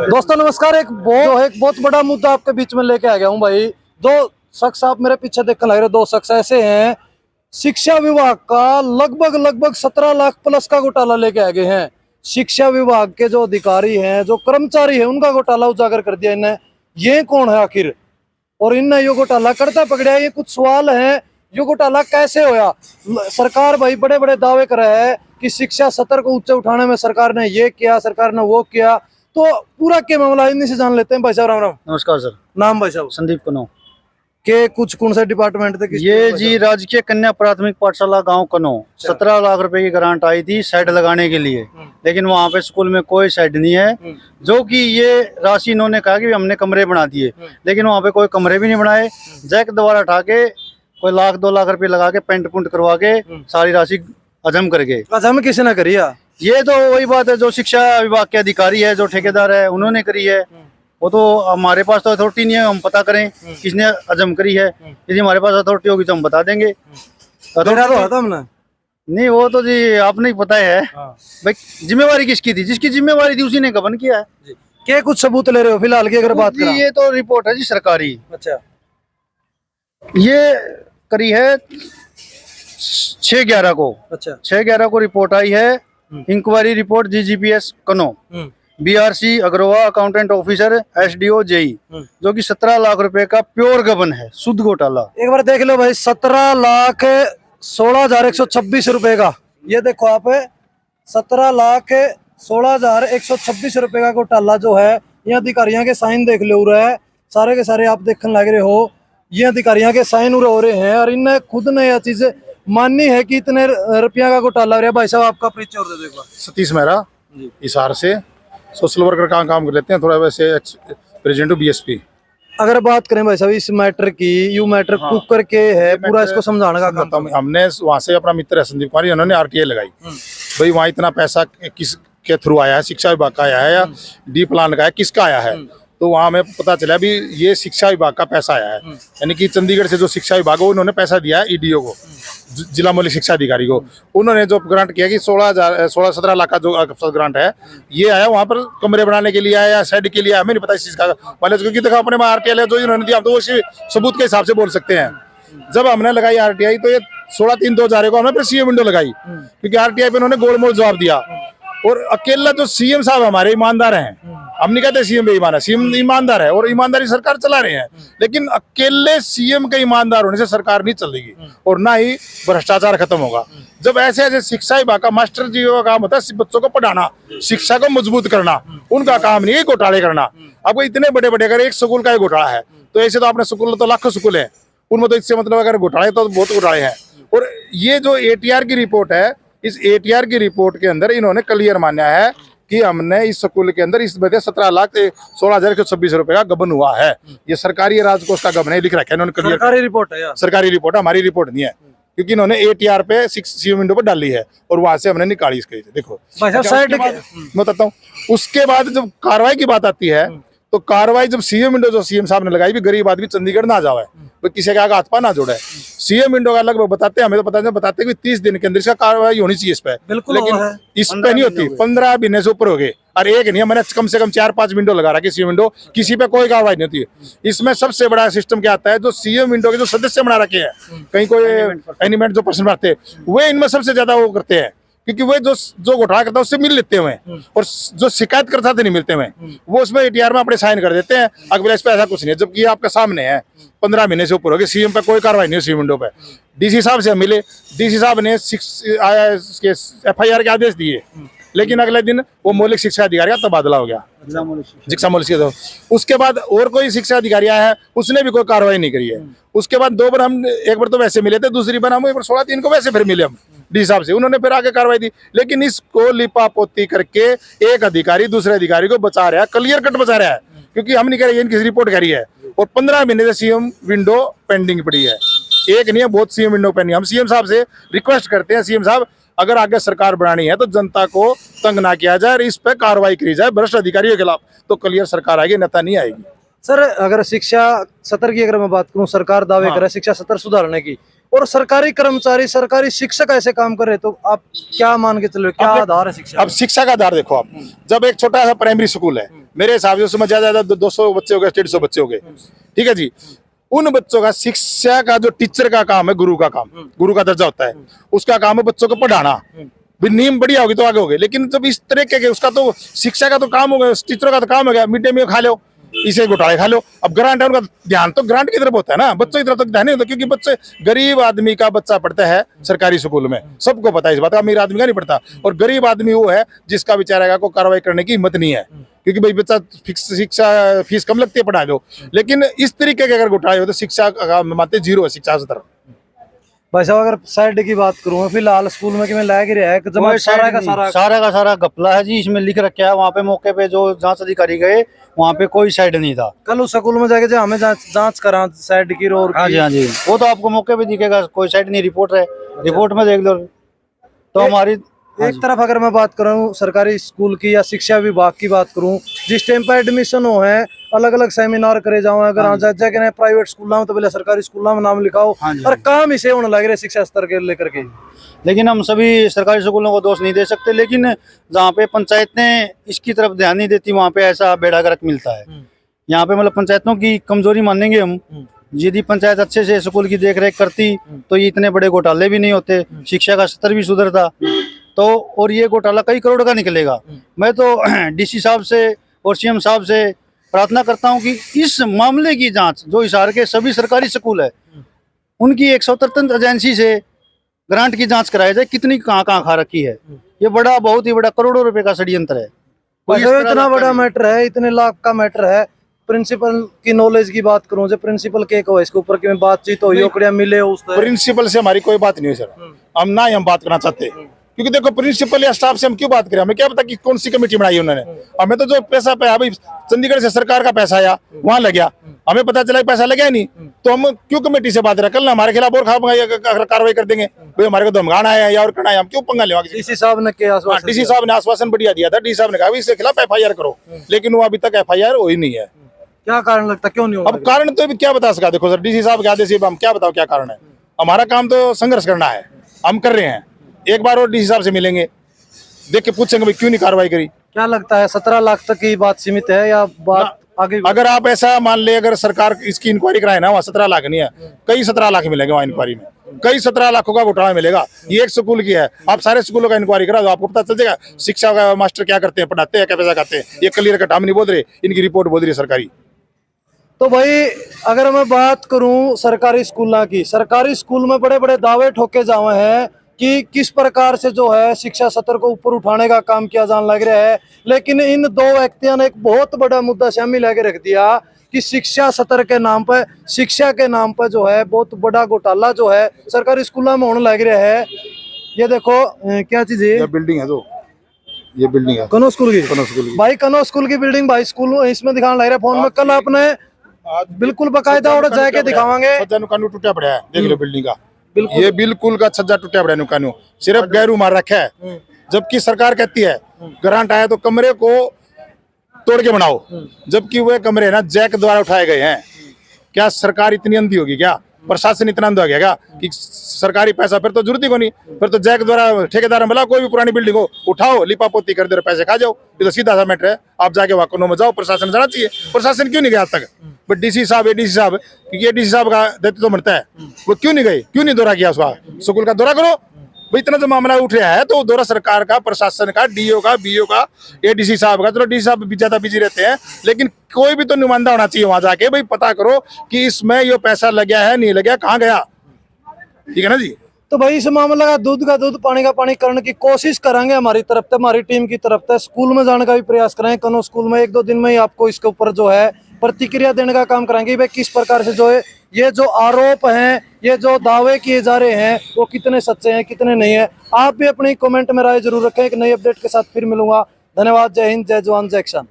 दोस्तों नमस्कार। एक बहुत बड़ा मुद्दा आपके बीच में लेके आ गया हूँ भाई। दो शख्स आप मेरे पीछे देखने लग रहे, दो शख्स ऐसे हैं, शिक्षा विभाग का लगभग 17 लाख प्लस का घोटाला लेके आ गए हैं। शिक्षा विभाग के जो अधिकारी हैं, जो कर्मचारी हैं, उनका घोटाला उजागर कर दिया इन्हें। ये कौन है आखिर, और इनने ये घोटाला करता पकड़ा, ये कुछ सवाल हैं। ये घोटाला कैसे होया? सरकार भाई बड़े बड़े दावे कर रहा है कि शिक्षा सत्र को ऊंचे उठाने में सरकार ने ये किया, सरकार ने वो किया। तो पूरा क्या मामला इन्हीं से जान लेते हैं। भाई साहब राम राम। नमस्कार सर। नाम भाई साहब? संदीप कनो के कुछ कौन सा डिपार्टमेंट थे? ये जी राजकीय कन्या प्राथमिक पाठशाला गांव कनो 17 लाख रुपए की ग्रांट आई थी शेड लगाने के लिए, लेकिन वहाँ पे स्कूल में कोई शेड नहीं है। जो कि ये राशि इन्होंने कहा कि हमने कमरे बना दिए, लेकिन वहाँ पे कोई कमरे भी नहीं बनाए। जैक द्वारा उठा के कोई 1-2 लाख रुपए लगा के पेंट पुंट करवा के सारी राशि हजम कर गए। हजम किसी ने करी? ये तो वही बात है, जो शिक्षा विभाग के अधिकारी है, जो ठेकेदार है, उन्होंने करी है। वो तो हमारे पास तो अथॉरिटी नहीं है, हम पता करें किसने हजम करी है। यदि हमारे पास अथॉरिटी होगी तो हम बता देंगे। तो हमने नहीं, वो तो जी आपने ही पता है भाई, जिम्मेवारी किसकी थी? जिसकी जिम्मेवारी थी उसी ने गबन किया है। क्या कुछ सबूत ले रहे हो फिलहाल की अगर बात करें? ये तो रिपोर्ट है जी सरकारी। अच्छा, ये करी है 6/11 को। अच्छा, 6/11 को रिपोर्ट आई है। इंक्वायरी रिपोर्ट GGPS कनो, BRC अग्रवा अकाउंटेंट ऑफिसर SDO JE, जो कि 17 लाख रुपए का प्योर गबन है, शुद्ध घोटाला। एक बार देख लो भाई, 17,16,126 रुपए का, ये देखो आप, 17,16,126 रुपए का घोटाला जो है। ये अधिकारियों के साइन देख लो रहा है, सारे के सारे आप देखने लग रहे हो। ये अधिकारियों के साइन हो रहे हैं और इनने खुद ने यह चीज माननी है कि इतने रुपया का घोटाला हो रहा है। भाई साहब आपका परिचय और दे दो एक बार। सतीश मेहरा, हिसार से सोशल वर्कर का काम कर लेते हैं, थोड़ा वैसे प्रेजेंट BSP। अगर बात करें भाई साहब इस मैटर की, यू मैटर कुक करके है पूरा, इसको समझाने का काम। हमने वहाँ से अपना मित्र है संदीप कुमार, उन्होंने RTI लगाई भाई, वहाँ इतना पैसा किस के थ्रू आया है, शिक्षा विभाग का आया है या डी प्लान का है, किसका आया है? तो वहाँ हमें पता चला भी ये शिक्षा विभाग का पैसा आया है। यानी कि चंडीगढ़ से जो शिक्षा विभाग है उन्होंने पैसा दिया है EDO को, जिला मौलिक शिक्षा अधिकारी को। उन्होंने जो ग्रांट किया कि 16-17 लाख का जो ग्रांट है, ये आया वहाँ पर कमरे बनाने के लिए आया या शेड के लिए आया, हमें नहीं पता इस चीज़ का। वाले क्योंकि देखो अपने में RTI जो इन्होंने दिया, हम तो वो सबूत के हिसाब से बोल सकते हैं। जब हमने लगाई RTI तो ये 16/3/2000 को हमने फिर CM विंडो लगाई, क्योंकि RTI पे उन्होंने गोलमोल जवाब दिया। और अकेला जो CM साहब हमारे ईमानदार हैं, हम नहीं कहते CM बेईमान है, CM ईमानदार है और ईमानदारी सरकार चला रहे हैं, लेकिन अकेले CM के ईमानदार होने से सरकार नहीं चलेगी और ना ही भ्रष्टाचार खत्म होगा। जब ऐसे ऐसे शिक्षा विभाग का मास्टर जी का काम होता है बच्चों को पढ़ाना, शिक्षा को मजबूत करना, उनका काम नहीं है घोटाले करना। अब इतने बड़े बड़े, अगर एक स्कूल का घोटाला है तो ऐसे तो अपने स्कूल तो लाखों स्कूल है, उनमें तो इससे मतलब अगर घोटाले तो बहुत घोटाले हैं। और ये जो ATR की रिपोर्ट है, इस ATR की रिपोर्ट के अंदर इन्होंने क्लियर माना है कि हमने इस स्कूल के अंदर इस वजह 17,16,126 रुपए का गबन हुआ है। ये सरकारी राजकोष का गबन है, लिख रखा है इन्होंने क्लियर। सरकारी रिपोर्ट है यार, सरकारी रिपोर्ट है, हमारी रिपोर्ट नहीं है, क्योंकि इन्होंने ATR पे 6 CM विंडो पर डाली है और वहां से हमने निकाली इसके। देखो मैं बताता हूँ। उसके बाद जब कार्रवाई की बात आती है तो कार्रवाई जब CM विंडो जो CM साहब ने लगाई, भी गरीब आदमी चंडीगढ़ ना जावे, किसी के आगे हाथ पा ना जोड़े। CM विंडो का लगभग बताते हैं, हमें तो बताते कि 30 दिन के अंदर इसका कार्रवाई होनी चाहिए इस पे, लेकिन इस पे नहीं होती। 15 महीने से ऊपर हो गए और एक नहीं, मैंने कम से कम 4-5 विंडो लगा रखी CM विंडो, किसी पे कोई कार्रवाई नहीं होती है। इसमें सबसे बड़ा सिस्टम क्या आता है, जो CM विंडो के जो सदस्य बना रखे हैं, कहीं कोई एनिमेंट जो पर्सन बनाते हैं, वे इनमें सबसे ज्यादा वो करते हैं, क्योंकि वे जो घोटाला करता है उससे मिल लेते हुए, और जो शिकायत करता है नहीं मिलते हुए, वो उसमें ATR में अपने साइन कर देते हैं। अगले इस पे ऐसा कुछ नहीं है, जबकि आपके सामने है 15 महीने से ऊपर हो गए, CM पे कोई कार्रवाई नहीं है। CM विंडो पे DC साहब से मिले, DC साहब ने FIR के आदेश दिए, लेकिन अगले दिन वो मौलिक शिक्षा अधिकारी का तबादला हो गया, शिक्षा मौलिक शिक्षा। उसके बाद और कोई शिक्षा अधिकारी आया है, उसने भी कोई कार्रवाई नहीं करी है। उसके बाद 2 बार हम, एक बार तो वैसे मिले थे, दूसरी बार हम 16/3 को वैसे फिर मिले हम D साहब से, उन्होंने फिर आगे कार्रवाई दी। लेकिन इसको लिपापोती करके एक अधिकारी दूसरे अधिकारी को बचा रहा है, क्लियर कट बचा रहा है, क्योंकि हम नहीं कह रहे, इनकी रिपोर्ट करी है और 15 महीने से CM विंडो पेंडिंग पड़ी है। एक नहीं है, बहुत CM विंडो पेंडिंग। हम CM साहब से रिक्वेस्ट करते हैं, CM साहब अगर आगे सरकार बनानी है तो जनता को तंग ना किया जाए और इस पे कार्रवाई की जाए भ्रष्ट अधिकारियों के खिलाफ, तो क्लियर सरकार आएगी, नेता नहीं आएगी। सर अगर शिक्षा सत्र की अगर मैं बात करूं, सरकार दावे करे शिक्षा सत्र सुधारने की, और सरकारी कर्मचारी, सरकारी शिक्षक ऐसे काम कर रहे, तो आप क्या मान के चल रहे हो, क्या आधार है शिक्षा? अब शिक्षा का आधार देखो आप, जब एक छोटा सा प्राइमरी स्कूल है, मेरे हिसाब से उसमें ज्यादा 200 बच्चे हो गए, 150 बच्चे हो गए, ठीक है जी। उन बच्चों का शिक्षा का जो टीचर का काम है, गुरु का काम, गुरु का दर्जा होता है, उसका काम है बच्चों को पढ़ाना। भी नींव बढ़िया होगी तो आगे हो गए, लेकिन जब इस तरह के उसका तो शिक्षा का तो काम हो गया, टीचरों का तो काम हो गया, मिड डे मील खा लो, इसे घोटाले खा लो। अब ग्रांट है, उनका ध्यान तो ग्रांट की तरफ होता है ना, बच्चों की तरफ तो ध्यान नहीं होता, क्योंकि बच्चे, गरीब आदमी का बच्चा पढ़ता है सरकारी स्कूल में, सबको पता है इस बात का, अमीर आदमी का नहीं पढ़ता। और गरीब आदमी वो है जिसका बेचारा को कार्रवाई करने की हिम्मत नहीं है, क्योंकि भाई बच्चा फिक्स शिक्षा फीस कम लगती है, पढ़ा दो। लेकिन इस तरीके के अगर घोटाले हो तो शिक्षा मानते जीरो है, शिक्षा स्तर। भाई साहब अगर साइड की बात करूँ, फिलहाल स्कूल में कि मैं लाया रहा है कोई सारा का सारा घपला है जी, इसमें लिख रखा है। वहाँ पे मौके पे जो जांच अधिकारी गए, वहाँ पे कोई साइड नहीं था। कल उस स्कूल में जाके जो हमें जांच करा साइड की और हाँ जी, हाँ जी, वो तो आपको मौके पे दिखेगा, कोई साइड नहीं, रिपोर्ट है, रिपोर्ट में देख लो। तो हमारी एक तरफ अगर मैं बात करूं सरकारी स्कूल की या शिक्षा विभाग की बात करूं, जिस टाइम पर एडमिशन हो है अलग अलग सेमिनार करे जाओ, अगर जाके प्राइवेट स्कूल में तो पहले सरकारी स्कूल में नाम लिखाओ, और काम इसे होने लग रहे शिक्षा स्तर के लेकर के। लेकिन हम सभी सरकारी स्कूलों को दोष नहीं दे सकते, लेकिन जहाँ पे पंचायतें इसकी तरफ ध्यान नहीं देती, वहाँ पे ऐसा बेड़ा गर्क मिलता है। यहाँ पे मतलब पंचायतों की कमजोरी मानेंगे हम। यदि पंचायत अच्छे से स्कूल की देखरेख करती तो ये इतने बड़े घोटाले भी नहीं होते, शिक्षा का स्तर भी सुधरता। तो और ये घोटाला कई करोड़ का निकलेगा। मैं तो डीसी साहब से और सीएम साहब से प्रार्थना करता हूं कि इस मामले की जांच, जो हिसार के सभी सरकारी स्कूल है, उनकी एक स्वतंत्र एजेंसी से ग्रांट की जांच कराई जाए, कितनी कहाँ खा रखी है। ये बड़ा, बहुत ही बड़ा, करोड़ों रुपए का षड्यंत्र है। इतना बड़ा मैटर है, इतने लाख का मैटर है। प्रिंसिपल की नॉलेज की बात करूं, जो प्रिंसिपल के को इसके ऊपर की बातचीत हो, योकड़िया मिले उस प्रिंसिपल से हमारी कोई बात नहीं है सर, हम ना ही हम बात करना चाहते, क्योंकि देखो प्रिंसिपल या स्टाफ से हम क्यों बात करें, हमें क्या पता कि कौन सी कमेटी बनाई उन्होंने। हमें तो जो पैसा पे भाई चंडीगढ़ से सरकार का पैसा आया, वहां लग गया, हमें पता चला पैसा लगा नहीं, तो हम क्यों कमेटी से बात रहे। कल हमारे खिलाफ और कार्रवाई कर देंगे, भाई हमारे को धमकाना है या और करना है, हम क्यों पंगा लेंगे। डीसी साहब ने आश्वासन बढ़िया दिया था, डीसी साहब ने कहा इसके खिलाफ FIR करो, लेकिन वो अभी तक FIR हो ही नहीं है। क्या कारण लगता, क्यों नहीं? अब कारण तो क्या बता सका, देखो सर, डीसी साहब के आदेश हम क्या बताओ क्या कारण है। हमारा काम तो संघर्ष करना है, हम कर रहे हैं। एक बार और डीसी साहब से मिलेंगे, देख के पूछेंगे भाई क्यों नहीं कार्रवाई करी। क्या लगता है 17 लाख तक की बात सीमित है या बात आगे? अगर आप ऐसा मान ले, अगर सरकार इसकी इंक्वायरी कराए ना, वहाँ 17 लाख नहीं है, कई 17 लाख मिलेंगे वहाँ इंक्वायरी में, कई 17 लाखों का घोटाला मिलेगा। ये एक स्कूल की है, आप सारे स्कूलों का इंक्वायरी करा दो, आपको पता चल जाएगा शिक्षा का मास्टर क्या करते हैं, पढ़ाते हैं क्या, पैसा खाते हैं। ये क्लियर कट हम नहीं बोल रहे, इनकी रिपोर्ट बोल रही है सरकारी। तो भाई अगर मैं बात करूं सरकारी स्कूलों की, सरकारी स्कूल में बड़े बड़े दावे ठोके जावे हैं कि किस प्रकार से जो है शिक्षा स्तर को ऊपर उठाने का काम किया जाने लग रहा है, लेकिन इन दो व्यक्तियों ने एक बहुत बड़ा मुद्दा शामिल लेके रख दिया कि शिक्षा स्तर के नाम पर, शिक्षा के नाम पर जो है बहुत बड़ा घोटाला जो है सरकारी स्कूलों में होने लग रहा है। ये देखो क्या चीज है, बिल्डिंग है, जो ये बिल्डिंग है कनो स्कूल की, भाई कनो स्कूल की बिल्डिंग, भाई स्कूल इसमें दिखाने लग रहा है फोन में। कल आपने बिल्कुल बकायदा और जाके दिखावांगे, टूटा पड़ा है, देख लो बिल्डिंग का, ये बिल्कुल का छज्जा टूटा पड़ा है, नुकानू सिर्फ गैरू मार रखा है। जबकि सरकार कहती है ग्रांट आया तो कमरे को तोड़ के बनाओ, जबकि वह कमरे ना जैक द्वारा उठाए गए हैं। क्या सरकार इतनी अंधी होगी, क्या प्रशासन इतना अंधा हो गया क्या कि सरकारी पैसा फिर तो जरूरत ही को नहीं, फिर तो जैक द्वारा ठेकेदार मिला, कोई भी पुरानी बिल्डिंग हो उठाओ, लिपापोती कर दे, पैसे खा जाओ। ये तो सीधा सा मैटर है, आप जाके वाकनों में जाओ, प्रशासन जाना चाहिए। प्रशासन क्यों नहीं गया आज तक? बट डीसी साहब, एडीसी साहब, क्योंकि एडीसी साहब का दायित्व तो बनता है, वो क्यों नहीं गए, क्यों नहीं दौरा किया उसका? स्कूल का दौरा करो भाई, इतना जो मामला उठ रहा है तो दौरा सरकार का, प्रशासन का, डीओ का, बीओ का, एडीसी साहब का। चलो डीसी साहब भी ज्यादा बिजी रहते हैं, लेकिन कोई भी तो नुमाइंदा होना चाहिए वहां जाके, भाई पता करो कि इसमें ये पैसा लगा है नहीं लगा, कहाँ गया, ठीक है ना जी। तो भाई इस मामला का दूध पानी का पानी करने की कोशिश करेंगे हमारी तरफ से, हमारी टीम की तरफ से। स्कूल में जाने का भी प्रयास करेंगे, कनो स्कूल में 1-2 दिन में ही आपको इसके ऊपर जो है प्रतिक्रिया देने का काम कराएंगे। भाई किस प्रकार से जो है ये जो आरोप हैं, ये जो दावे किए जा रहे हैं, वो कितने सच्चे हैं, कितने नहीं है। आप भी अपनी कमेंट में राय जरूर रखें। एक नई अपडेट के साथ फिर मिलूंगा। धन्यवाद, जय हिंद, जय जवान, जय किसान।